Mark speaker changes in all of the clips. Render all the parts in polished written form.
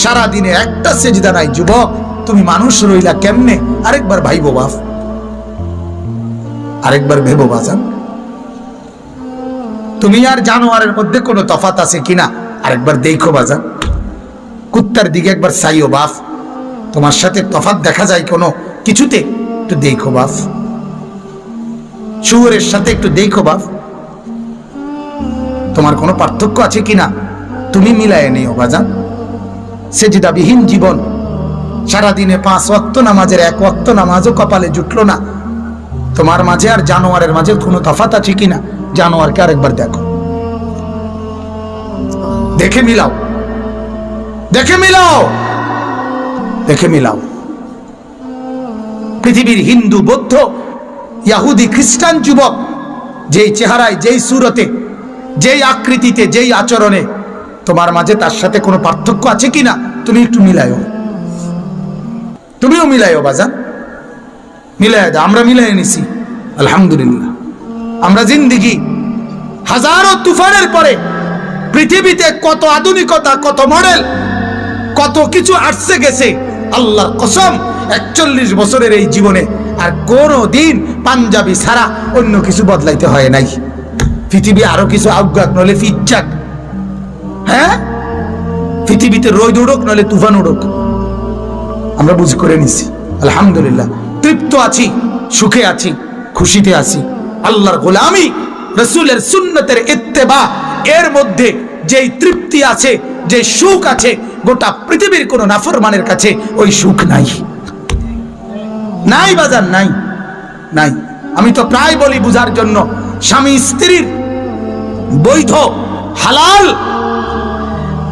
Speaker 1: সারা দিনে একটা সেজদা নাই যুবক, তুমি মানুষ রইলা কেমনে? আরেকবার ভাইবো বাপ, আরেকবার ভেবো বাজান, তুমি আর জানোয়ারের মধ্যে কোনো তফাত আছে কিনা আরেকবার দেখো বাজান। কুত্তার দিকে একবার চাইও বাপ, তোমার সাথে তফাত দেখা যায় কোনো কিছুতে? একটু দেখো বাপ। শুয়োরের সাথে একটু দেখো বাপ, তোমার কোনো পার্থক্য আছে কিনা তুমি মিলায় নিও বাজান। সেজদাবিহীন জীবন, সারাদিনে 5 ওয়াক্ত নামাজের 1 ওয়াক্ত নামাজও কপালে জুটলো না। তোমার মাঝে আর জানোয়ারের মাঝে কোনো তফাত আছে কিনা? জানোয়ারকে আরেকবার দেখো, দেখে মিলাও, দেখে মিলাও, দেখে মিলাও। পৃথিবীর হিন্দু, বৌদ্ধ, ইহুদি, খ্রিস্টান যুবক যেই চেহারায়, যেই সুরতে, যেই আকৃতিতে, যেই আচরণে, তোমার মাঝে তার সাথে কোনো পার্থক্য আছে কিনা তুমি একটু মিলাইও, তুমিও মিলাইও বাজান, মিলাই দাও। আমরা মিলাই নিছি আলহামদুলিল্লাহ। আমরা জিন্দিগি হাজারো তুফানের পরে পৃথিবীতে কত আধুনিকতা, কত মডেল, কত কিছু আসছে গেছে, আল্লাহর কসম 41 বছরের এই জীবনে আর কোনো দিন পাঞ্জাবি ছাড়া অন্য কিছু বদলাইতে হয় নাই। পৃথিবী আরো কিছু আজ্ঞাক নলে ফিচ্চাক, হ্যাঁ, পৃথিবীতে রোদ উড়ুক নলে তুফান উড়ুক, আমরা বুঝ করে নিছি আলহামদুলিল্লাহ। তৃপ্ত আছি, সুখে আছি, খুশিতে আছি। আল্লাহর গোলামি, রাসূলের সুন্নতের ইত্তেবা, এর মধ্যে যেই তৃপ্তি আছে, যে সুখ আছে, গোটা পৃথিবীর কোন নাফরমানের কাছে ওই সুখ নাই, নাই বাজার, নাই, নাই। আমি তো প্রায় বলি বুঝার জন্য, স্বামী স্ত্রীর বৈধ হালাল,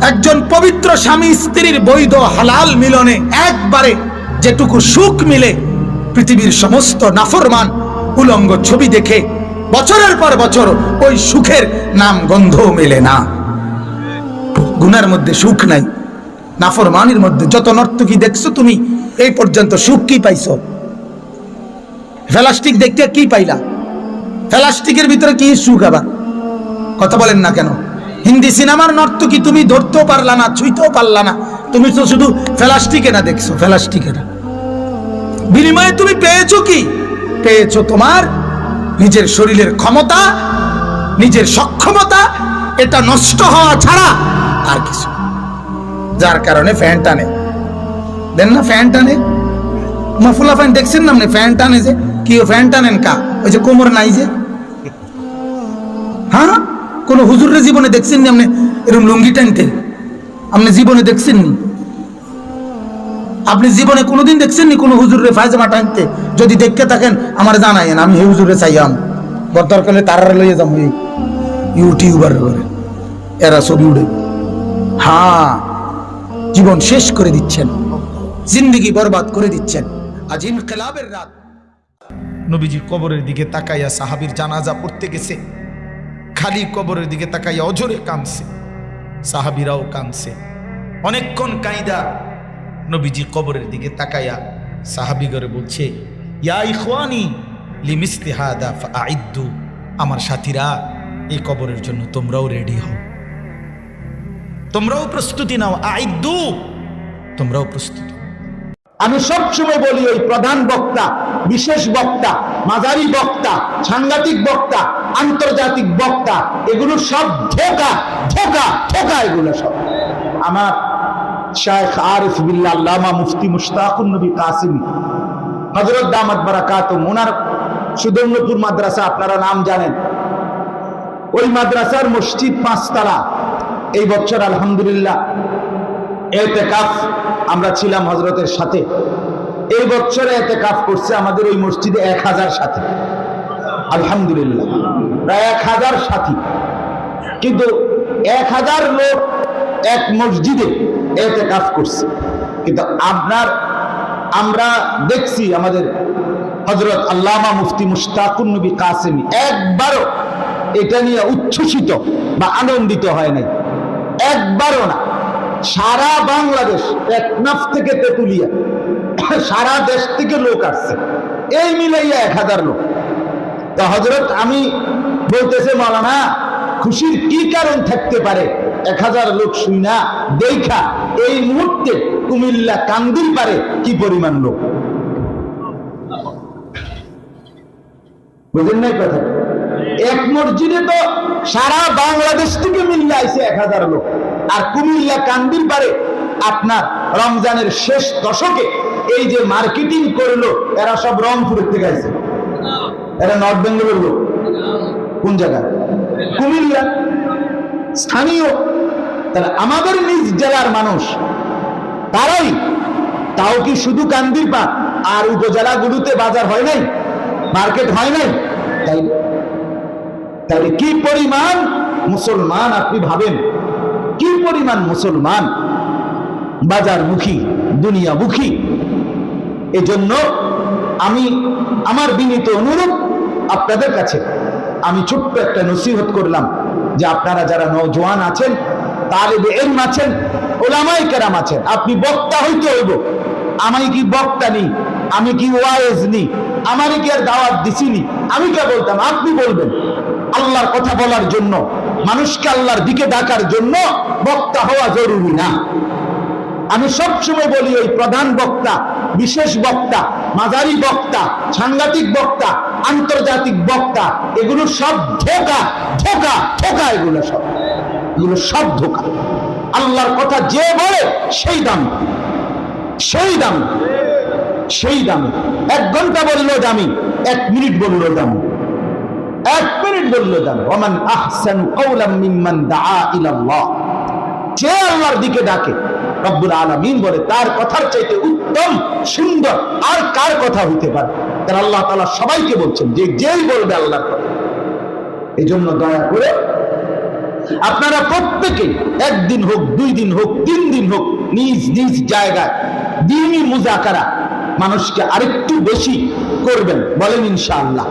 Speaker 1: একজন পবিত্র স্বামী স্ত্রীর বৈধ হালাল মিলনে একবারে যেটুকু সুখ মিলে, পৃথিবীর সমস্ত নাফরমান উলঙ্গ ছবি দেখে বছরের পর বছর ওই সুখের নাম গন্ধ মেলে না। গুনার মধ্যে সুখ নাই, নাফরমানির মধ্যে। যত নর্তকী দেখছো তুমি এই পর্যন্ত, সুখ কি পাইছো? প্লাস্টিক দেখতে কি পাইলা? প্লাস্টিকের ভিতরে কি সুখ? আবার কথা বলেন না কেন? হিন্দি সিনেমার নর্তকী তুমি ধরতেও পারলা না, ছুঁইতেও পারলা না, তুমি তো শুধু প্লাস্টিকে না দেখছো, প্লাস্টিকে না। বিনিময়ে তুমি পেয়েছো কি? পেয়েছো তোমার নিজের শরীরের ক্ষমতা, নিজের সক্ষমতা, এটা নষ্ট হওয়া ছাড়া আর কিছু। যার কারণে ফ্যান টানে, দেন না ফ্যান টানে, মাফুলা ফ্যান দেখছেন না আপনি? ফ্যান টানে যে কি, ফ্যান টানেন কা? ওই যে কোমর নাই যে, হ্যাঁ, কোন হুজুরের জীবনে দেখছেন নি আপনি এরকম লুঙ্গি টানতে? আপনি জীবনে দেখছেন নি? আপনি জীবনে কোনোদিন দেখছেন নি কোন হুজুরের পায়জামা টানতে? যদি দেখতে থাকেন আমার জানাইন, আমি এই হুজুরে চাইয়াম, দরকার করলে তারা লইয়ে যাবো এই ইউটিউবার করে, এরা ছবি উঠে। হ্যাঁ, জীবন শেষ করে দিচ্ছেন, জিন্দেগি বরবাদ করে দিচ্ছেন। আজ ইনকিলাবের রাত। নবীজির কবরের দিকে তাকাইয়া সাহাবীর জানাজা পড়তে গেছে, খালি কবরের দিকে তাকাইয়া অঝরে কাঁদছে, সাহাবীরাও কাঁদছে। অনেকক্ষণ কাঁদা নবীজি কবরের দিকে তাকাইয়া সাহাবীগরে বলছে, ইয়া ইখওয়ানি লিমিসলি হাদা ফাআইদ্দু, আমার সাথীরা এই কবরের জন্য তোমরাও রেডি হও, তোমরাও প্রস্তুতি নাও, আইদ্দু, তোমরাও প্রস্তুতি।
Speaker 2: আমি সবসময় বলি, ওই প্রধান বক্তা, বিশেষ বক্তা, মাঝারি বক্তা, সাংঘাতিক বক্তা, আন্তর্জাতিক বক্তা, এগুলো সব ধোঁকা, ধোঁকা, ধোঁকা, এগুলো সব। আমার শায়েখ আরিফ বিল্লাহ আল্লামা মুফতি মুশতাকুন নবী কাসিমি হযরত দামাত বারাকাতুহু, ওনার সুদর্ণপুর মাদ্রাসা, আপনারা নাম জানেন। ওই মাদ্রাসার মসজিদ 5 তলা। এই বছর আলহামদুলিল্লাহ ইতিকাফ আমরা ছিলাম হযরতের সাথে। এই বছরে ইতিকাফ করছে আমাদের ওই মসজিদে 1000 সাথী, আলহামদুলিল্লাহ, প্রায় 1000 সাথী। কিন্তু 1000 লোক এক মসজিদে ইতিকাফ করছে। কিন্তু আমরা দেখছি আমাদের হযরত আল্লামা মুফতি মুশতাকুন নবী কাসিমি একবারও এটা নিয়ে উচ্ছ্বসিত বা আনন্দিত হয় নাই, একবারও না। সারা বাংলাদেশ, টেকনাফ থেকে তেতুলিয়া, সারা দেশ থেকে লোক আসছে, এই মিলাইয়া 1000 লোক। তা হযরত আমি বলতেছে, মাওলানা খুশির কি কারণ থাকতে পারে? 1000 লোক শুই না দেখা এই মুহূর্তে কুমিল্লা কান্দির পারে কি পরিমাণ লোক, বুঝেন নাই কথা? এক মসজিদে তো সারা বাংলাদেশ থেকে মিল্লা আইছে 1000 লোক, আর কুমিল্লা কান্দির পারে আপনার রমজানের শেষ দশকে এই যে মার্কেটিং করলো এরা সব রংপুরের থেকে আইছে, এরা নর্থ বেঙ্গলের লোক। কোন জায়গা? কুমিল্লা, স্থানীয়। তাহলে আমাদের নিজ জেলার মানুষ তারাই, তাও কি শুধু কান্দির পাড় আর উপজেলাগুলোতে বাজার হয় নাই, মার্কেট হয় নাই? তাহলে কি পরিমাণ মুসলমান আপনি ভাবেন, কি পরিমাণ মুসলমান বাজারমুখী, দুনিয়ামুখী। এজন্য আমি আমার বিনীত অনুরোধ আপনাদের কাছে, আমি ছোট্ট একটা নসিহত করলাম যে আপনারা যারা নওজোয়ান আছেন, তালিবে ইলম আছেন, উলামায়ে কেরাম আছেন, আপনি বক্তা হইতে হইব। আমি কি বক্তা নি, আমি কি ওয়াইজ নি, আমারই কি আর দাওয়াত দিছিনি? আমি কে বলতাম? আপনি বলবেন। আল্লাহর কথা বলার জন্য, মানুষকে আল্লাহর দিকে ডাকার জন্য বক্তা হওয়া জরুরি না। আমি সবসময় বলি ওই প্রধান বক্তা, বিশেষ বক্তা, মাঝারি বক্তা, সাংঘাতিক বক্তা, আন্তর্জাতিক বক্তা, এগুলো সব ধোঁকা, ধোঁকা, ধোঁকা। এগুলো সব ধোঁকা। আল্লাহর কথা যে বলে সেই দাম, সেই দাম, সেই দামে। 1 ঘন্টা বললো দামি, 1 মিনিট বললো দামি, 1 মিনিট বললো দামি। ওমান আহসানু কাওলাম মিম্মান দাআ ইলাল্লাহ। যে আল্লাহর দিকে ডাকে, রব্বুল আলামিন বলে তার কথার চাইতে উত্তম সুন্দর আর কার কথা হইতে পারে? তার আল্লাহ তাআলা সবাইকে বলছেন যে যেই বলবে আল্লাহর কথা। এই জন্য দয়া করে আপনারা প্রত্যেকে 1 দিন হোক, 2 দিন হোক, 3 দিন হোক, নিজ নিজ জায়গায় দ্বীনি মুযাকারা মানুষকে আরেকটু বেশি করবেন, বলেন ইনশাআল্লাহ।